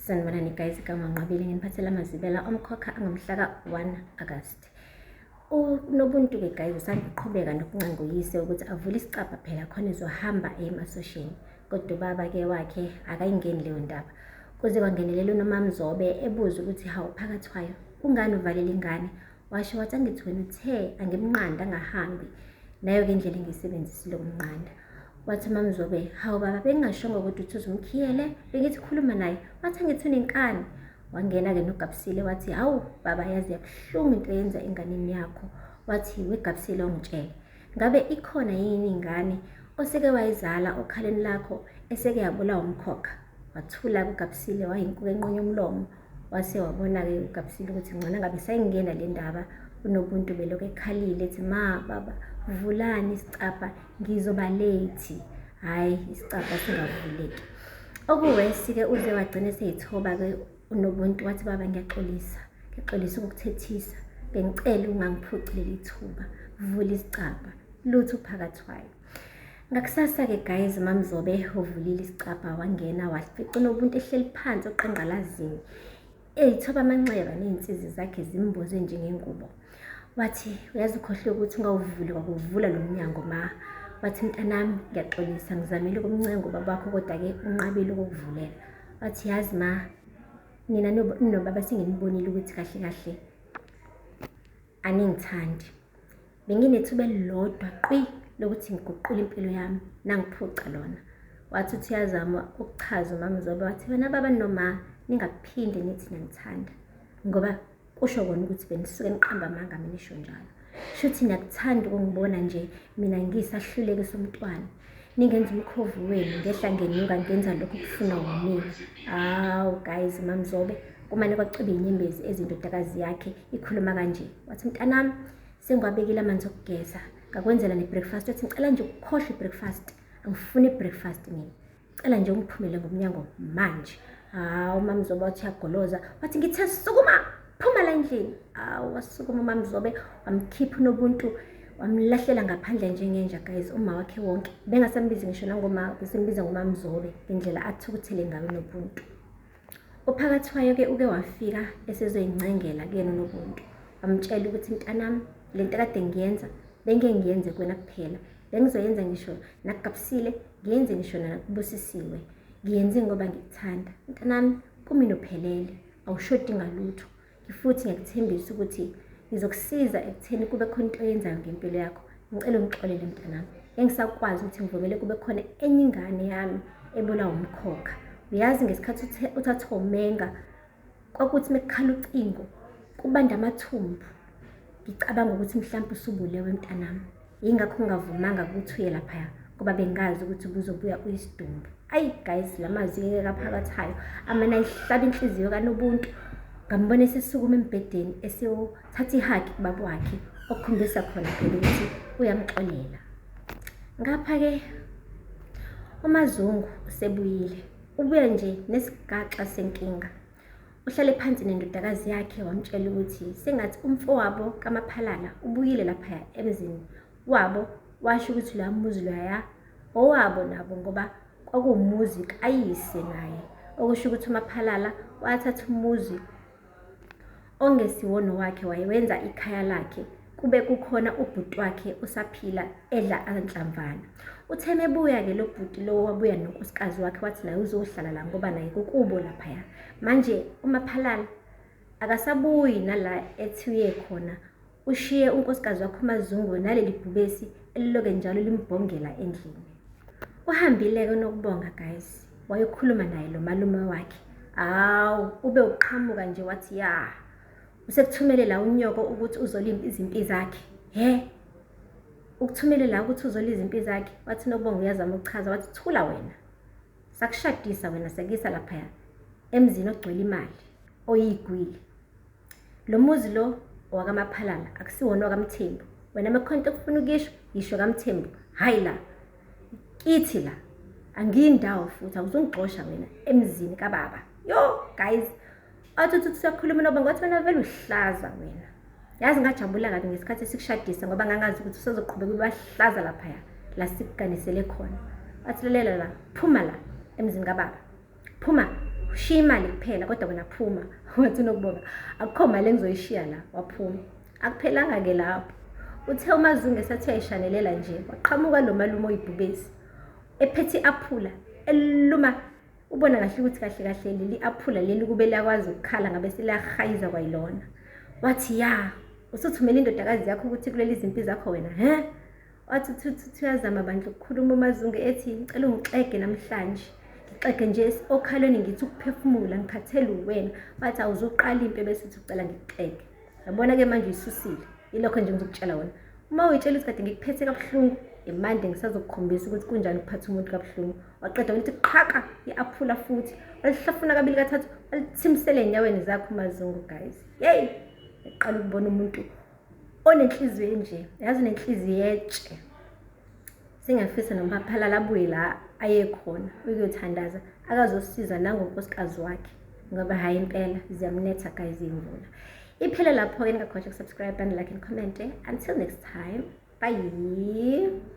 Sanibonani guys, igama Nqabile nginiphathela amazibela omkhokha angomhla ka-1 August. Unobuntu-ke guys usandiqhubeka nokunqanguyise ukuthi avule isicabha phela khona ezohamba emasosheni. Kodwa ubaba-ke wakhe akayingeni leyo ndaba. Kuze kwangenelela uNomamzobe ebuza ukuthi hawu phakathi kwayo ungani uvalela ingane? Washo wathi angithi wena uthe angimnqanda angahambi. Nayo-ke indlela engiyisebenzisile ukumnqanda. Wathi uMamzobe, hawu baba bengingashongo ukuthi uthi uzumkhiyele, bengithi khuluma naye. Wathi angithi unenkani. Wangena-ke noGabisile wathi, hawu baba yazi yabuhlungu into yenza enganeni yakho. Wathi weGabisile ongitshele, ngabe ikhona yini ingane oseke wayizala okhaleni lakho eseke yabulawa umkhokha? Wathula kuGabisile wayinkuku enqunye umlomo. Wase wabona-ke uGabisile ukuthi ngcono ngabe sayingena le ndaba. Unobuntu belokhu ekhalile ethi ma baba vulani isicabha ngizoba late. Hhayi isicabha singavuleki. Okuwesi-ke uze wagcina eseyithoba-ke uNobuntu wathi baba ngiyaxolisa ukukuthethisa, bengicela ungangiphuci leli thuba, vula isicabha lutho phakathi kwayo. Ngakusasa-ke guys uMamzobe uvulile isicabha wangena wafica uNobuntu ehleli phansi oqenqalazini eyithoba amanxeba ney'nsizi zakhe zimboze njengengubo. Wathi uyazi ukhohlwe ukuthi ungawuvuli kwakuvula lo mnyango ma. Wathi mntanami ngiyaxolisa ngizamile ukumncenga ubaba wakho kodwa-ke unqabile ukukuvulela. Wathi yazi ma nina nobaba senginibonile ukuthi kahle kahle aningithandi. Benginethuba elilodwa qwi lokuthi ngiguqule impilo yami nangiphuca lona. Wathi uthi uyazama ukuchaza uMamzobe wathi wena baba noma ningaphinde nithi niyangithanda ngoba kusho kona ukuthi benisuke niqamba amanga mina isho njalo. Shuthi niyakuthanda ukungibona nje mina ngiyisahluleke somntwana. Ningenza umkhovu wenu ngehla ngenyuka ngenza lokho kufuna wumina. Hawu guys uMamzobe kumane kwaciba inyembezi ezindodakazi yakhe ikhuluma kanje. Wathi mntanami sengwabekile amanzi okugeza ngakwenzela ne-breakfast. Wathi ngicela nje ukukhohlwa i-breakfast, angifuni i-breakfast mina. Cela nje ungiphumele ngomnyango manje. Hawu uMamzobe wathi uyagoloza wathi ngithe sukuma phuma la endlini. Hawu wasukuma uMamzobe wamkhipha uNobuntu wamlahlela ngaphandle njengenja guys. Uma wakhe wonke bengasambizi ngisho nangoma besembiza ngoMamzobe ngendlela athukuthele ngayo uNobuntu. Uphakathi kwayo-ke uke wafika esezoyincengela kuyena uNobuntu wamtshela ukuthi mntanami lento kade ngiyenza bengiyenze kuwena kuphela, bengizoyenza ngisho nakuGabisile, ngiyenze ngisho nakubusisiwe. Ngiyenze ngoba ngikuthanda mntanami, kumina uphelele awushodi ngalutho. Futhi ngiyakuthembisa ukuthi ngizokusiza ekutheni kube khona into oyenzayo ngempilo yakho. Ngicela ungixolele mntanami, engisakwazi ukuthi ngivumele kube khona enye ingane yami ebulawa umkhokha. Uyazi ngesikhathi uthatha umenga kwakuthi mekukhala ucingo kubanda amathumbu, ngicabanga ukuthi mhlawumbe usubulewe mntanami. Yingakho ngingavumanga ukuthi uye laphaya ngoba bengazi ukuthi kuzobuya uyisidumbu. Ayi guys lamazwi-ke kaphakathayo amane ayihlaba inhliziyo kaNobuntu. Ngambona esesukuma embhedeni esiyothatha ihaki kubaba wakhe okukhombisa khona phela ukuthi uyamxolela. Ngapha-ke uMazungu usebuyile, ubuye nje nesigaxa senkinga. Uhlale phansi nendodakazi yakhe wamtshela ukuthi sengathi umfowabo kaMaphalala ubuyile laphaya emzini wabo. Washo ukuthi loya muzi loya owabo nabo ngoba kwakuwumuzi kayise naye, okusho ukuthi uMaphalala wathatha umuzi ongesiwona wakhe wayewenza ikhaya lakhe. Kube kukhona ubhuti wakhe usaphila edla anhlamvana. Uthe mebuya-ke lo bhuti lo wabuya nonkosikazi wakhe wathi naye uzohlala la ngoba naye kukubo laphaya. Manje uMaphalala akasabuyi nala ethi uye khona, ushiye unkosikazi wakhe uMazungu naleli bhubesi eliloke njalo limbhongela endlini. Uhambile-ke nokubonga guys wayekhuluma naye lo malume wakhe. Hawu ube uqhamuka nje wathi ya usekuthumele la unyoko ukuthi uzolimpa izimpi zakhe. Ukuthumele la ukuthi uzolima izimpi zakhe. Wathi Nobonga uyazama ukuchaza wathi thula wena, sakushadisa wena sakisa laphaya emzini ogcwele imali oyigwili. Lo muzi lo owakaMaphalala akusiwona wakaMthembu. Wena mekhonto okufuna ukisho yisho kaMthembu, hayi la kithi la angiyindawo futhi awuzongixosha wena emzini kababa. Yo guys athi siyakhuluma uNobonga wathi wena vele uhlaza wena. Yazi ngajabula kabi ngesikhathi sikushadisa ngoba ngangazi ukuthi usezoqhubeka ubahlaza laphaya la sikuganisele khona. Wathi lalela la phuma la emzini kababa, phuma ushiya imali kuphela kodwa wena phuma. Wathi unokubonga akukho mali engizoyishiya la, waphuma. Akuphelanga-ke lapho, uthe uMaZungu esathi uyayishanelela nje waqhamuka lo malume oyibhubesi ephethe i-aphula eluma. Ubona kahle ukuthi kahle kahle leli aphula leli kube liyakwazi ukukhala ngabe seliyahayiza kwayilona. Wathi ya, usuthumela indodakazi yakho ukuthi kuleli zimpi zakho wena he? Wathi uyazama bandla ukukhuluma uMaZungu ethi ngicela ungixege namhlanje, ngixege nje okhalweni ngithi ukuphefumula ngikhathele uwena. Wathi awuzuqala impi bese uthi ucela ngikuxege. Yabona-ke manje uyisusile, ilokho nje ngizokutshela wona. Uma uyitshela ukuthi kade ngikuphethe kabuhlungu, imande ngisazokukhombisa ukuthi kunjani ukuphatha umuntu kabuhlungu. Waqeda wathi qhaqa i-aphula futhi walihlafuna kabili kathathu walithimisele enyaweni zakho uMaZungu. Guys, yey, eqala ukubona umuntu onenhliziyo enje, yazi unenhliziyo etshe. Singafisa noma phalala abuye la ayekhona ukuyothandaza akazosiza nangonkosikazi wakhe, ngoba hayi impela ziyamnetha guys imvula. Iphele lapho-ke, ningakhohlwa ukusubscribe and like and comment. Until next time, bye.